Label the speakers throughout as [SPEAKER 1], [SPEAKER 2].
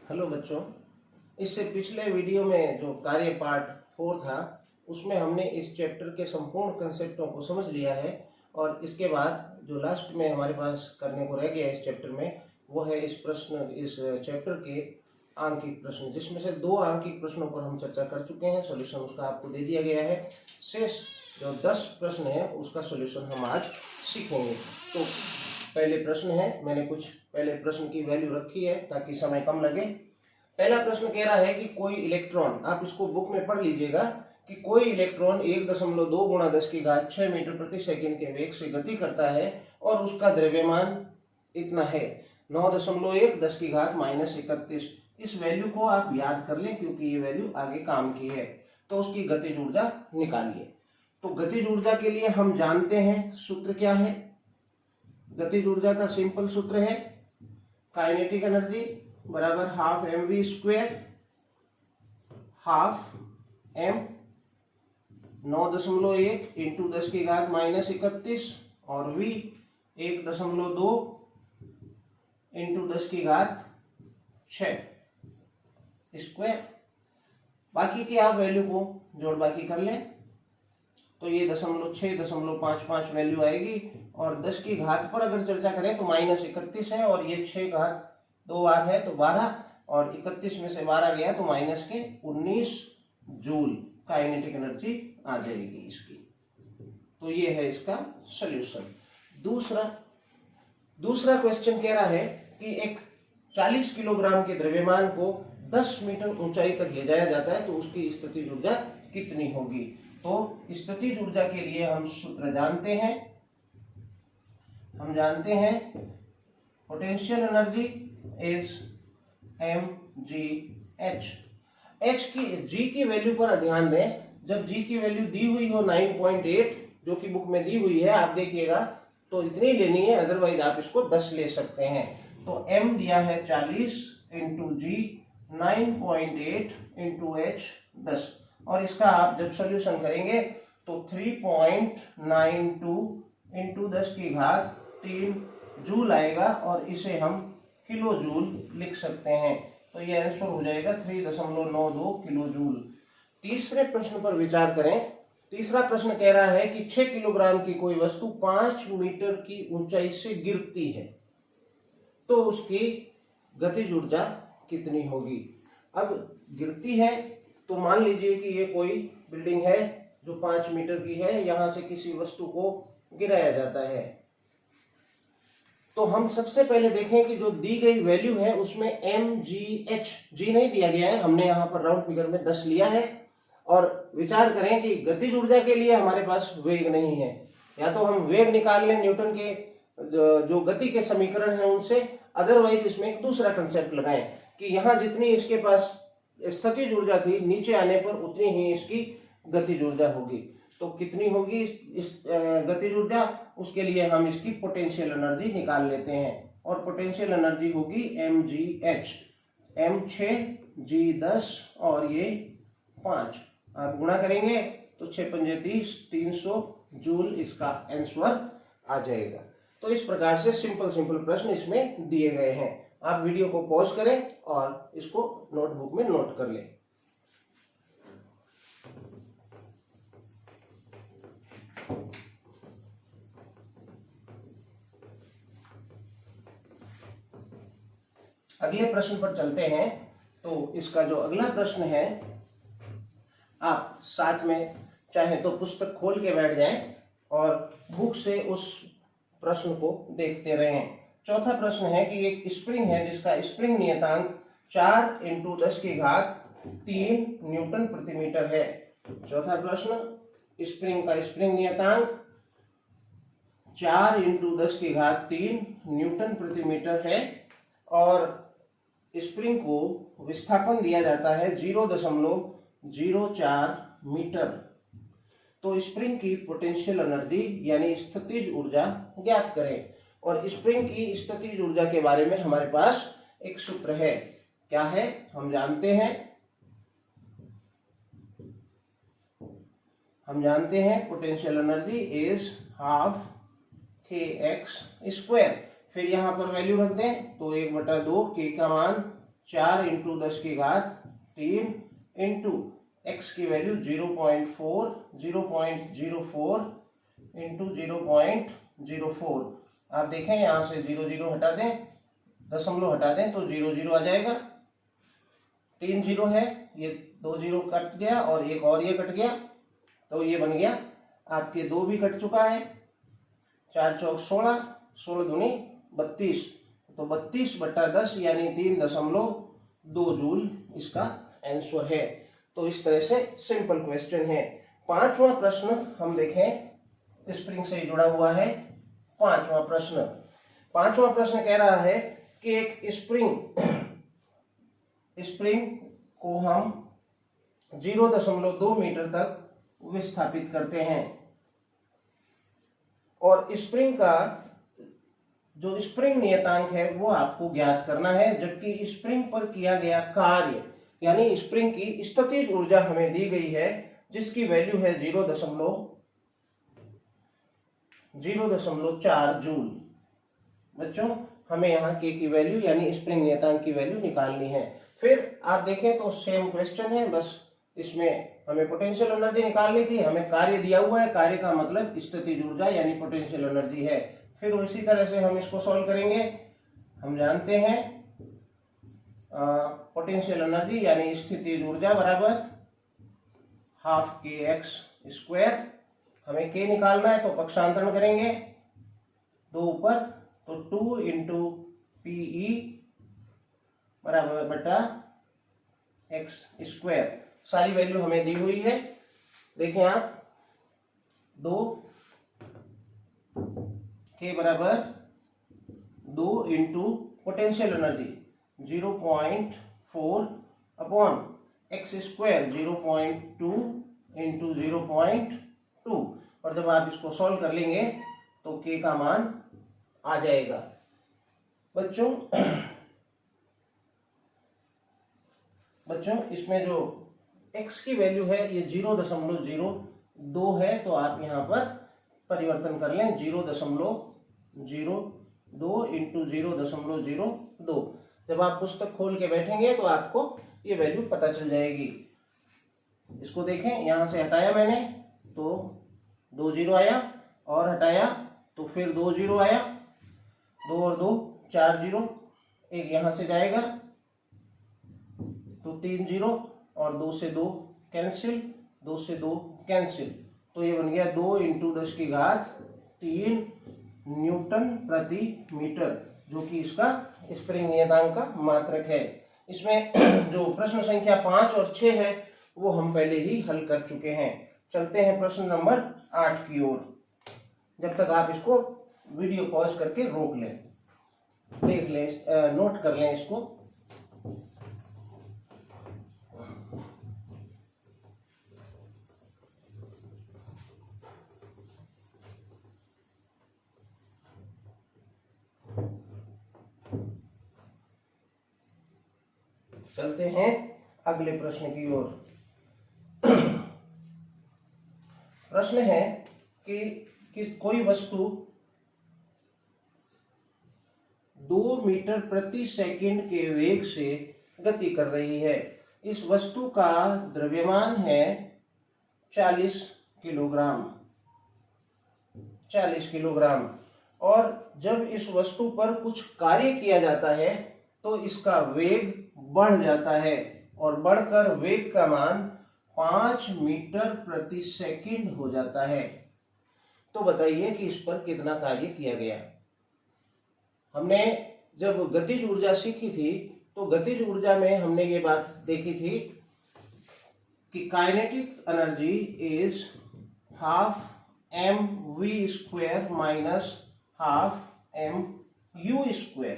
[SPEAKER 1] Hello बच्चों, इससे पिछले वीडियो में जो कार्य पार्ट 4 था उसमें हमने इस चैप्टर के संपूर्ण कंसेप्टों को समझ लिया है। और इसके बाद जो लास्ट में हमारे पास करने को रह गया इस चैप्टर में वो है इस चैप्टर के आंकिक प्रश्न, जिसमें से 2 आंकिक प्रश्नों पर हम चर्चा कर चुके हैं। सॉल्यूशन उसका आपको दे दिया गया है। शेष जो 10 प्रश्न है उसका सॉल्यूशन हम आज सीखेंगे। तो पहले प्रश्न है, मैंने कुछ पहले प्रश्न की वैल्यू रखी है ताकि समय कम लगे। पहला प्रश्न कह रहा है कि कोई इलेक्ट्रॉन, आप इसको बुक में पढ़ लीजिएगा, कि कोई इलेक्ट्रॉन 1.2 गुणा 10 की घात 6 मीटर प्रति सेकंड के वेग से गति करता है और उसका द्रव्यमान इतना है 9.1 10 की घात -31। इस वैल्यू को आप याद कर लें क्योंकि ये वैल्यू आगे काम की है। तो उसकी गतिज ऊर्जा निकालिए। तो गतिज ऊर्जा के लिए हम जानते हैं सूत्र क्या है। गतिज ऊर्जा का सिंपल सूत्र है काइनेटिक एनर्जी बराबर half mv², half m 9.1 into 10 की घात -31 और v 1.2 इंटू 10 की घात 6 स्क्वायर। बाकी की आप वैल्यू को जोड़ बाकी कर लें तो ये 0.655 वैल्यू आएगी। और 10 की घात पर अगर चर्चा करें तो -31 है और ये 6 घात 2 बार है तो 12 और 31 में से 12 गया तो -19 जूल काइनेटिक एनर्जी आ जाएगी इसकी। तो ये है इसका सॉल्यूशन। दूसरा क्वेश्चन कह रहा है कि एक 40 किलोग्राम के द्रव्यमान को 10 मीटर ऊंचाई तक ले जाया जाता है तो उसकी स्थितिज ऊर्जा कितनी होगी। तो स्थितिज ऊर्जा के लिए हम सूत्र जानते हैं। हम जानते हैं पोटेंशियल एनर्जी इज mgh। जी की वैल्यू पर ध्यान दें। जब जी की वैल्यू दी हुई हो 9.8 जो कि बुक में दी हुई है, आप देखिएगा तो इतनी लेनी है, अदरवाइज आप इसको 10 ले सकते हैं। तो m दिया है 40 इंटू जी 9.8 इंटू h 10 और इसका आप जब सोल्यूशन करेंगे तो 3.92 इंटू 10 की घात 3 जूल आएगा और इसे हम किलो जूल लिख सकते हैं। तो ये आंसर हो जाएगा 3.92 किलो जूल। तीसरे प्रश्न पर विचार करें। तीसरा प्रश्न कह रहा है कि 6 किलोग्राम की कोई वस्तु 5 मीटर की ऊंचाई से गिरती है तो उसकी गतिज ऊर्जा कितनी होगी। अब गिरती है तो मान लीजिए कि ये कोई बिल्डिंग है जो 5 मीटर की है, यहां से किसी वस्तु को गिराया जाता है। तो हम सबसे पहले देखें कि जो दी गई वैल्यू है उसमें mgh, जी नहीं दिया गया है, हमने यहाँ पर राउंड फिगर में 10 लिया है। और विचार करें कि गतिज ऊर्जा के लिए हमारे पास वेग नहीं है, या तो हम वेग निकाल लें न्यूटन के जो गति के समीकरण हैं उनसे, अदरवाइज इसमें एक दूसरा कंसेप्ट लगाएं कि यहाँ जितनी इसके पास स्थितिज ऊर्जा थी नीचे आने पर उतनी ही इसकी गतिज ऊर्जा होगी। तो कितनी होगी इस गतिज ऊर्जा, उसके लिए हम इसकी पोटेंशियल एनर्जी निकाल लेते हैं और पोटेंशियल एनर्जी होगी mgh। m 6 g 10 और ये 5, आप गुणा करेंगे तो 6 पंजे 30 300 जूल इसका आंसर आ जाएगा। तो इस प्रकार से सिंपल प्रश्न इसमें दिए गए हैं। आप वीडियो को पॉज करें और इसको नोटबुक में नोट कर लें। अगले प्रश्न पर चलते हैं। तो इसका जो अगला प्रश्न है, आप साथ में चाहे तो पुस्तक खोल के बैठ जाएं और बुक से उस प्रश्न को देखते रहें। चौथा प्रश्न है कि एक स्प्रिंग है जिसका स्प्रिंग नियतांक 4 इंटू 10 की घात 3 न्यूटन प्रति मीटर है। चौथा प्रश्न, स्प्रिंग का स्प्रिंग नियतांक 4 इंटू 10 की घात 3 न्यूटन प्रति मीटर है और स्प्रिंग को विस्थापन दिया जाता है 0.04 मीटर। तो स्प्रिंग की पोटेंशियल एनर्जी यानी स्थितिज ऊर्जा ज्ञात करें। और स्प्रिंग की स्थितिज ऊर्जा के बारे में हमारे पास एक सूत्र है। क्या है हम जानते हैं potential energy is half kx square. फिर यहां पर वैल्यू रख दें तो 1/2 k का मान 4 इंटू 10 की घात 3 इंटू x की वैल्यू 0.4 इंटू 0.04। आप देखें यहाँ से 0 हटा दें, दशमलव हटा दें तो 0 आ जाएगा। 3 0 है, ये 2 0 कट गया और एक और ये कट गया, तो ये बन गया आपके 2 भी कट चुका है। 4 चौक 16, 16 दूनी 32, तो 32/10 यानी 3.2 जूल इसका आंसर है। तो इस तरह से सिंपल क्वेश्चन है। 5वां प्रश्न हम देखें, स्प्रिंग से जुड़ा हुआ है। 5वां प्रश्न कह रहा है कि एक स्प्रिंग को हम 0.2 मीटर तक विस्थापित करते हैं और स्प्रिंग का जो स्प्रिंग नियतांक है वो आपको ज्ञात करना है, जबकि स्प्रिंग पर किया गया कार्य यानी स्प्रिंग की स्थितिज ऊर्जा हमें दी गई है जिसकी वैल्यू है 0.4 जूल। बच्चों हमें यहाँ के की वैल्यू यानी स्प्रिंग नियतांक की वैल्यू निकालनी है। फिर आप देखें तो सेम क्वेश्चन है, बस इसमें हमें पोटेंशियल एनर्जी निकालनी थी, हमें कार्य दिया हुआ है, कार्य का मतलब स्थितिज ऊर्जा यानी पोटेंशियल एनर्जी है। फिर उसी तरह से हम इसको सॉल्व करेंगे। हम जानते हैं पोटेंशियल एनर्जी यानी स्थितिज ऊर्जा बराबर ½ kx²। हमें k निकालना है तो पक्षांतरण करेंगे, 2 ऊपर तो 2 इंटू PE बराबर बटा x²। सारी वैल्यू हमें दी हुई है, देखें आप। 2 k बराबर 2 into potential energy 0.4 upon x², 0.2 into 0.2, और जब आप इसको सॉल्व कर लेंगे तो k का मान आ जाएगा। बच्चों इसमें जो x की वैल्यू है ये 0.02 है, तो आप यहाँ पर परिवर्तन कर लें 0.02 इंटू 0.02। जब आप पुस्तक खोल के बैठेंगे तो आपको ये वैल्यू पता चल जाएगी। इसको देखें, यहाँ से हटाया मैंने तो 2 0 आया, और हटाया तो फिर 2 0 आया, 2 और 2 4 0, एक यहाँ से जाएगा तो 3 0, और 2 से 2 कैंसिल, 2 से 2 कैंसिल, तो ये बन गया 2 इंटू 10 की घात 3 न्यूटन प्रति मीटर, जो कि इसका स्प्रिंग नियतांक का मात्रक है। इसमें जो प्रश्न संख्या 5 और 6 है वो हम पहले ही हल कर चुके हैं। चलते हैं प्रश्न नंबर 8 की ओर। जब तक आप इसको वीडियो पॉज करके रोक लें, देख लें, नोट कर लें इसको। चलते हैं अगले प्रश्न की ओर। प्रश्न है कि कोई वस्तु 2 मीटर प्रति सेकंड के वेग से गति कर रही है। इस वस्तु का द्रव्यमान है 40 किलोग्राम, और जब इस वस्तु पर कुछ कार्य किया जाता है तो इसका वेग बढ़ जाता है, और बढ़कर वेग का मान 5 मीटर प्रति सेकंड हो जाता है। तो बताइए कि इस पर कितना कार्य किया गया। हमने जब गतिज ऊर्जा सीखी थी तो गतिज ऊर्जा में हमने ये बात देखी थी कि kinetic energy is ½ mv² minus ½ mu²।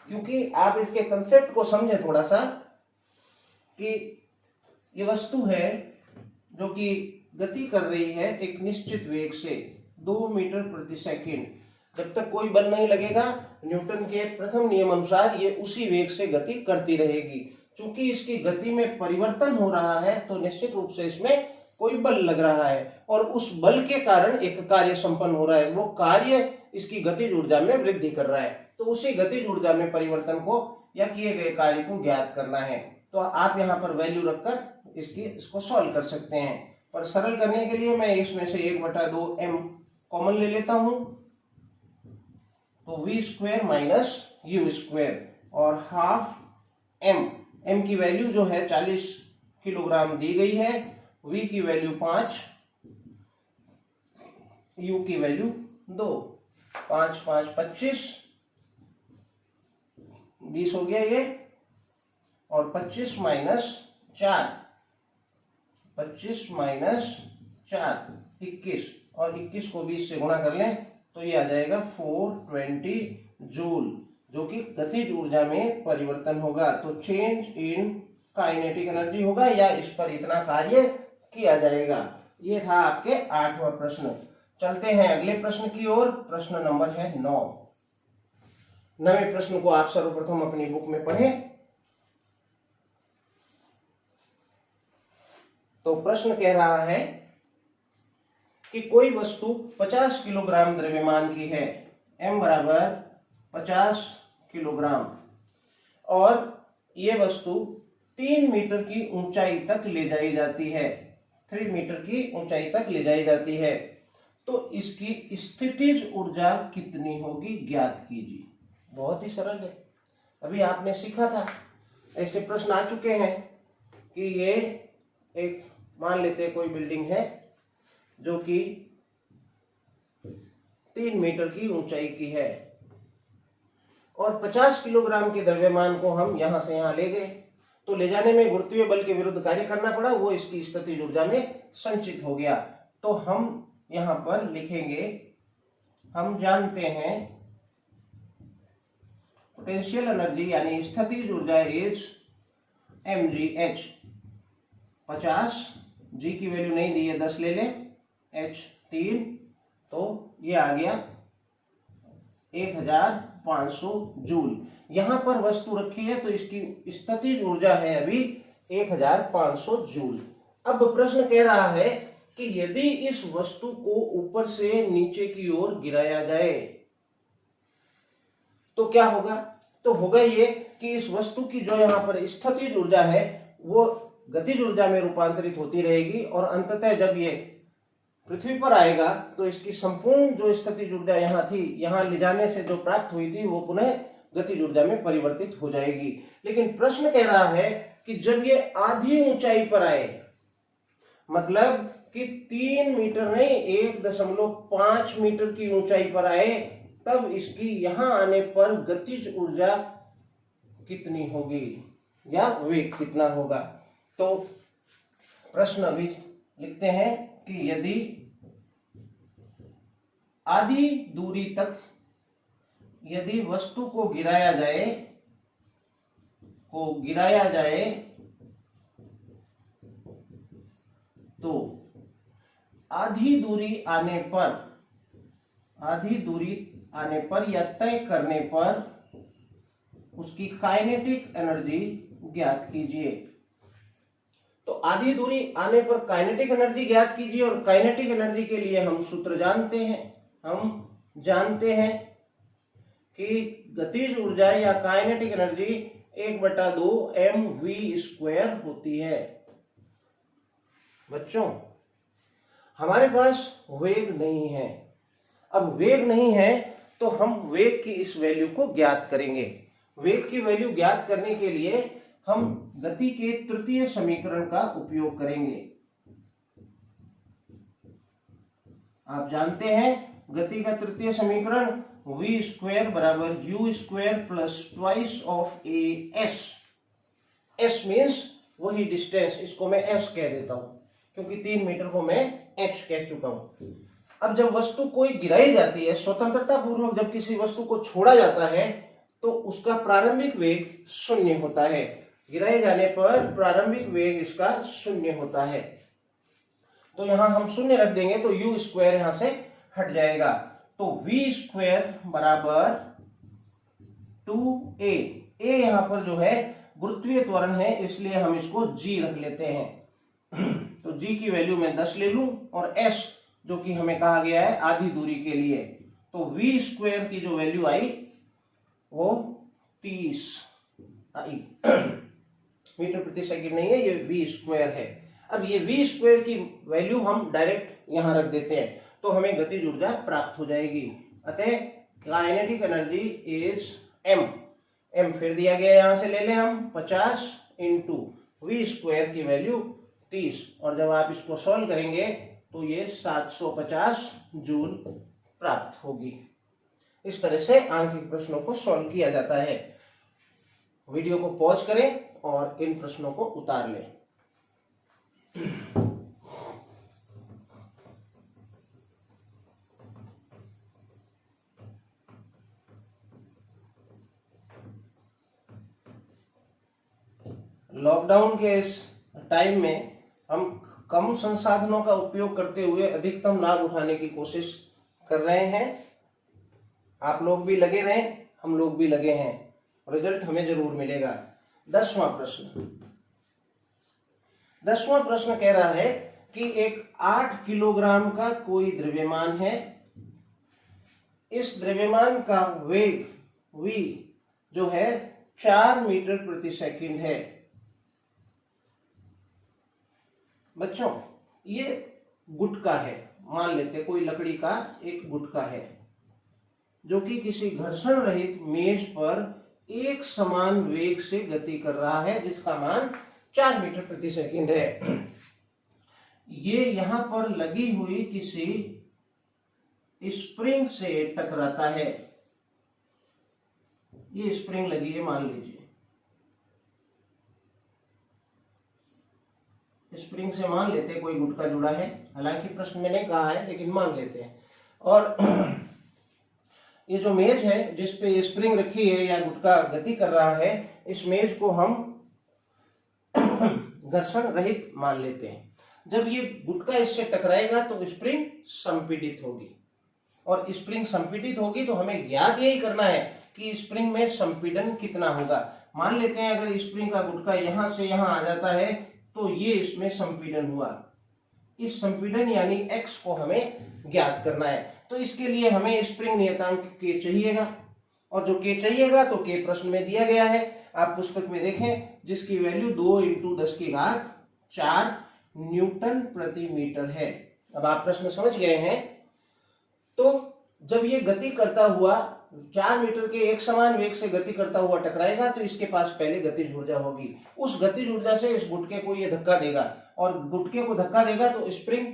[SPEAKER 1] क्योंकि आप इसके कंसेप्ट को समझें थोड़ा सा, कि ये वस्तु है जो कि गति कर रही है एक निश्चित वेग से 2 मीटर प्रति सेकंड। जब तक कोई बल नहीं लगेगा, न्यूटन के प्रथम नियम अनुसार ये उसी वेग से गति करती रहेगी। चूंकि इसकी गति में परिवर्तन हो रहा है तो निश्चित रूप से इसमें कोई बल लग रहा है, और उस बल के कारण एक कार्य संपन्न हो रहा है। वो कार्य इसकी गतिज ऊर्जा में वृद्धि कर रहा है, तो उसी गतिज ऊर्जा में परिवर्तन को या किए गए कार्य को ज्ञात करना है। तो आप यहाँ पर वैल्यू रखकर इसको सॉल्व कर सकते हैं। पर सरल करने के लिए मैं इसमें से 1/2m कॉमन ले लेता हूं, तो v square minus u square और हाफ m की वैल्यू जो है 40 किलोग्राम दी गई है, v की वैल्यू 5, u की वैल्यू 2, 5 5 25, 20 हो गया ये, और 25 माइनस 4, 25 माइनस 4 21, और 21 को 20 से गुणा कर लें तो ये आ जाएगा 420 जूल, जो कि गतिज ऊर्जा में परिवर्तन होगा। तो चेंज इन काइनेटिक एनर्जी होगा, या इस पर इतना कार्य किया जाएगा। ये था आपके 8वां प्रश्न। चलते हैं अगले प्रश्न की ओर। प्रश्न नंबर है 9। 9वें प्रश्न को आप सर्वप्रथम अपनी बुक में पढ़ें। तो प्रश्न कह रहा है कि कोई वस्तु 50 किलोग्राम द्रव्यमान की है, m बराबर 50 किलोग्राम, और ये वस्तु 3 मीटर की ऊंचाई तक ले जाई जाती है, 3 मीटर की ऊंचाई तक ले जाई जाती है। तो इसकी स्थितिज ऊर्जा कितनी होगी ज्ञात कीजिए। बहुत ही सरल है, अभी आपने सीखा था। ऐसे प्रश्न आ चुके हैं कि ये एक, मान लेते हैं कोई बिल्डिंग है जो कि 3 मीटर की ऊंचाई की है, और 50 किलोग्राम के द्रव्यमान को हम यहां से यहां ले गए, तो ले जाने में गुरुत्वीय बल के विरुद्ध कार्य करना पड़ा, वो इसकी स्थितिज ऊर्जा में संचित हो गया। तो हम यहां पर लिखेंगे, हम जानते हैं पोटेंशियल एनर्जी यानी स्थितिज ऊर्जा इज mgh, 50, g की वैल्यू नहीं दी है 10 ले लें, h 3, तो ये आ गया 1500 जूल। यहां पर वस्तु रखी है तो इसकी स्थितिज ऊर्जा है अभी 1500 जूल। अब प्रश्न कह रहा है कि यदि इस वस्तु को ऊपर से नीचे की ओर गिराया जाए तो क्या होगा। तो होगा ये कि इस वस्तु की जो यहां पर स्थितिज ऊर्जा है वो गतिज ऊर्जा में रूपांतरित होती रहेगी, और अंततः जब ये पृथ्वी पर आएगा तो इसकी संपूर्ण जो स्थितिज ऊर्जा यहां थी, यहां ले जाने से जो प्राप्त हुई थी, वो पुनः गतिज ऊर्जा में परिवर्तित हो जाएगी। लेकिन प्रश्न कह रहा है कि जब ये आधी ऊंचाई पर आए, मतलब कि 3 मीटर नहीं 1.5 मीटर की ऊंचाई पर आए, तब इसकी यहां आने पर गतिज ऊर्जा कितनी होगी या वेग कितना होगा। तो प्रश्न अभी लिखते हैं कि यदि आधी दूरी तक यदि वस्तु को गिराया जाए तो आधी दूरी आने पर या तय करने पर उसकी काइनेटिक एनर्जी ज्ञात कीजिए। तो आधी दूरी आने पर काइनेटिक एनर्जी ज्ञात कीजिए, और काइनेटिक एनर्जी के लिए हम सूत्र जानते हैं। हम जानते हैं कि गतिज ऊर्जा या काइनेटिक एनर्जी 1/2 mv² होती है। बच्चों, हमारे पास वेग नहीं है। अब वेग नहीं है तो हम वेग की इस वैल्यू को ज्ञात करेंगे। वेग की वैल्यू ज्ञात करने के लिए हम गति के तृतीय समीकरण का उपयोग करेंगे। आप जानते हैं गति का तृतीय समीकरण v² बराबर u² plus twice of as। s means वही डिस्टेंस, इसको मैं s कह देता हूं क्योंकि 3 मीटर को मैं h कह चुका हूं। अब जब वस्तु कोई गिराई जाती है, स्वतंत्रता पूर्वक जब किसी वस्तु को छोड़ा जाता है तो उसका प्रारंभिक वेग 0 होता है। गिराए जाने पर प्रारंभिक वेग इसका 0 होता है। तो यहां हम 0 रख देंगे तो u² यहां से हट जाएगा। तो v² बराबर 2a। a यहां पर जो है गुरुत्वीय त्वरण है, इसलिए हम इसको g रख लेते हैं। तो g की वैल्यू मैं 10 ले लूं, और s जो कि हमें कहा गया है आधी दूरी के लिए, तो v² की जो वैल्यू आई वो 30 मीटर प्रति सेकंड नहीं है, ये वी स्क्वायर है। अब ये वी स्क्वायर की वैल्यू हम डायरेक्ट यहां रख देते हैं तो हमें गतिज ऊर्जा प्राप्त हो जाएगी। अतः काइनेटिक एनर्जी इज एम फिर दिया गया, यहां से ले लें हम 50 इंटू वी स्क्वायर की वैल्यू 30, और जब आप इसको सॉल्व करेंगे तो ये 750 जूल प्राप्त होगी। इस तरह से आंकिक प्रश्नों को सॉल्व किया जाता है। वीडियो को पॉज करें और इन प्रश्नों को उतार लें। लॉकडाउन के इस टाइम में हम कम संसाधनों का उपयोग करते हुए अधिकतम लाभ उठाने की कोशिश कर रहे हैं। आप लोग भी लगे रहें, हम लोग भी लगे हैं, रिजल्ट हमें जरूर मिलेगा। 10वां प्रश्न कह रहा है कि एक 8 किलोग्राम का कोई द्रव्यमान है। इस द्रव्यमान का वेग v जो है 4 मीटर प्रति सेकंड है। बच्चों, ये गुटका है, मान लेते कोई लकड़ी का एक गुटका है जो कि किसी घर्षण रहित मेज पर एक समान वेग से गति कर रहा है, जिसका मान 4 मीटर प्रति सेकंड है। ये यहां पर लगी हुई किसी स्प्रिंग से टकराता है। ये स्प्रिंग लगी है, मान लीजिए स्प्रिंग से मान लेते हैं कोई गुटका जुड़ा है, हालांकि प्रश्न में नहीं कहा है लेकिन मान लेते हैं। और ये जो मेज है जिस पे ये स्प्रिंग रखी है या गुटका गति कर रहा है, इस मेज को हम घर्षण रहित मान लेते हैं। जब ये गुटका इससे टकराएगा तो स्प्रिंग संपीड़ित होगी, और स्प्रिंग संपीड़ित होगी तो हमें ज्ञात यही करना है कि स्प्रिंग में संपीड़न कितना होगा। मान लेते हैं अगर स्प्रिंग का गुटका यहां से यहां आ जाता है तो ये इसमें संपीड़न हुआ। इस संपीड़न यानी x को हमें ज्ञात करना है। तो इसके लिए हमें स्प्रिंग नियतांक k चाहिएगा, और जो k चाहिएगा तो k प्रश्न में दिया गया है, आप पुस्तक में देखें, जिसकी वैल्यू 2 इंटू 10 की घात 4 न्यूटन प्रति मीटर है। अब आप प्रश्न समझ गए हैं। तो जब ये गति करता हुआ 4 मीटर के एक समान वेग से गति करता हुआ टकराएगा तो इसके पास पहले गतिज ऊर्जा होगी। उस गतिज ऊर्जा से इस गुटके को ये धक्का देगा, और गुटके को धक्का देगा तो स्प्रिंग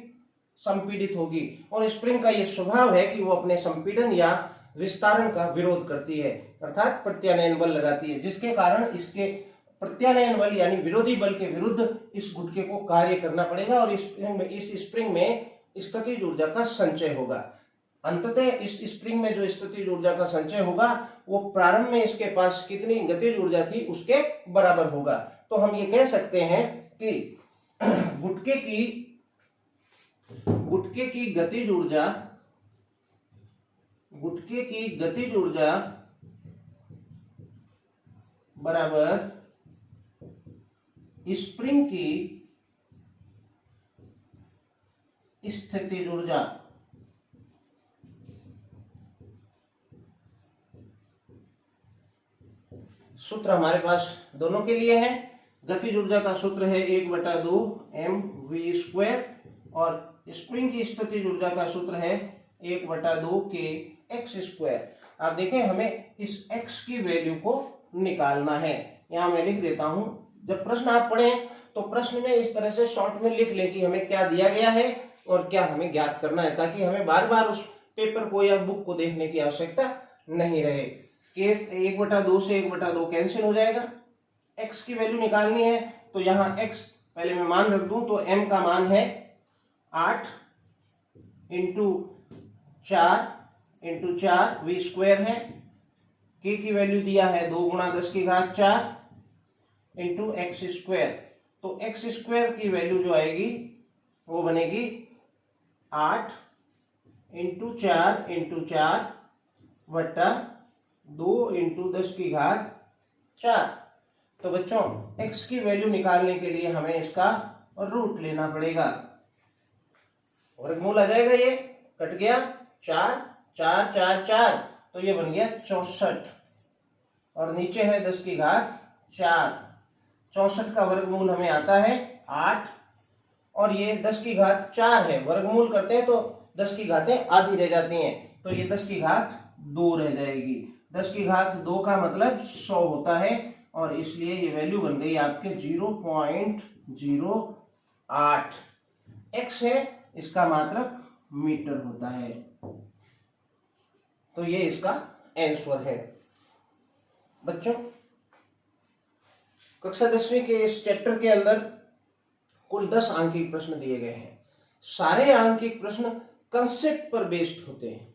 [SPEAKER 1] संपीड़ित होगी, और स्प्रिंग का ये स्वभाव है कि वो अपने संपीड़न या विस्तारण का विरोध करती है, अर्थात प्रत्यानयन बल लगाती है, जिसके कारण इसके प्रत्यानयन बल यानी विरोधी बल के विरुद्ध इस गुटके को कार्य करना पड़ेगा, और इस स्प्रिंग में स्थितिज ऊर्जा का संचय होगा। अंततः इस स्प्रिंग में जो स्थितिज ऊर्जा का संचय होगा वो प्रारंभ में इसके पास कितनी गतिज ऊर्जा थी उसके बराबर होगा। तो हम ये कह सकते हैं कि गुटके की गतिज ऊर्जा बराबर स्प्रिंग की स्थितिज ऊर्जा। सूत्र हमारे पास दोनों के लिए है। गतिज ऊर्जा का सूत्र है 1/2 mv स्क्वायर, और स्प्रिंग की स्थितिज ऊर्जा का सूत्र है 1/2 kx स्क्वायर। आप देखें, हमें इस x की वैल्यू को निकालना है। यहां मैं लिख देता हूं। जब प्रश्न आप पढ़ें तो प्रश्न में इस तरह से शॉर्ट में लिख लें कि हमें क्या दिया गया है और क्या हमें ज्ञात करना है, ताकि हमें बार बार उस पेपर को या बुक को देखने की आवश्यकता नहीं रहे। केस 1/2 से 1/2 कैंसिल हो जाएगा। x की वैल्यू निकालनी है तो यहाँ x पहले मैं मान रख दूं, तो m का मान है 8 इंटू 4 v स्क्वायर है। k की वैल्यू दिया है 2 गुणा 10 की घात 4 इंटू एक्स स्क्वायर। तो एक्स स्क्वायर की वैल्यू जो आएगी वो बनेगी 8 इंटू 4 बट्टा 2 इंटू 10 की घात 4। तो बच्चों x की वैल्यू निकालने के लिए हमें इसका रूट लेना पड़ेगा। वर्गमूल आ जाएगा, ये कट गया 4 तो ये बन गया 64, और नीचे है 10 की घात 4। 64 का वर्गमूल हमें आता है 8 और ये 10 की घात 4 है। वर्गमूल करते हैं तो 10 की घातें आधी रह जाती हैं, तो ये 10 की घात 2 रह जाएगी। 10 की घात 2 का मतलब 100 होता है और इसलिए ये वैल्यू बन गई आपके 0.08। x है, इसका मात्रक मीटर होता है। तो ये इसका आंसर है। बच्चों, कक्षा 10वीं के इस चैप्टर के अंदर कुल 10 आंकिक प्रश्न दिए गए हैं। सारे आंकिक प्रश्न कंसेप्ट पर बेस्ड होते हैं।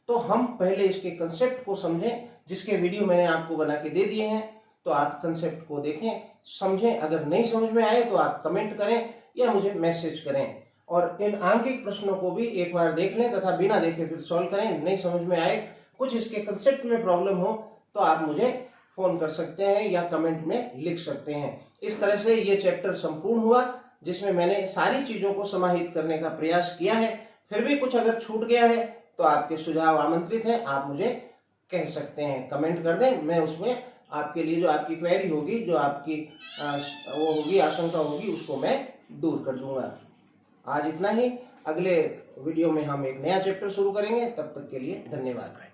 [SPEAKER 1] तो हम पहले इसके कंसेप्ट को समझें, जिसके वीडियो मैंने आपको बना के दे दिए हैं। तो आप कंसेप्ट को देखें, समझें। अगर नहीं समझ में आए तो आप कमेंट करें या मुझे मैसेज करें। और इन आंकिक प्रश्नों को भी एक बार देख लें तथा बिना देखे फिर सॉल्व करें। नहीं समझ में आए, कुछ इसके कंसेप्ट में प्रॉब्लम हो तो आप मुझे फोन कर सकते हैं या कमेंट में लिख सकते हैं। इस तरह से ये चैप्टर संपूर्ण हुआ, जिसमें मैंने सारी चीजों को समाहित करने का प्रयास किया है। फिर भी कुछ अगर छूट गया है तो आपके सुझाव आमंत्रित हैं, आप मुझे कह सकते हैं, कमेंट कर दें। मैं उसमें आपके लिए जो आपकी क्वेरी होगी, जो आपकी वो होगी, आशंका होगी, उसको मैं दूर कर दूंगा। आज इतना ही। अगले वीडियो में हम एक नया चैप्टर शुरू करेंगे। तब तक के लिए धन्यवाद।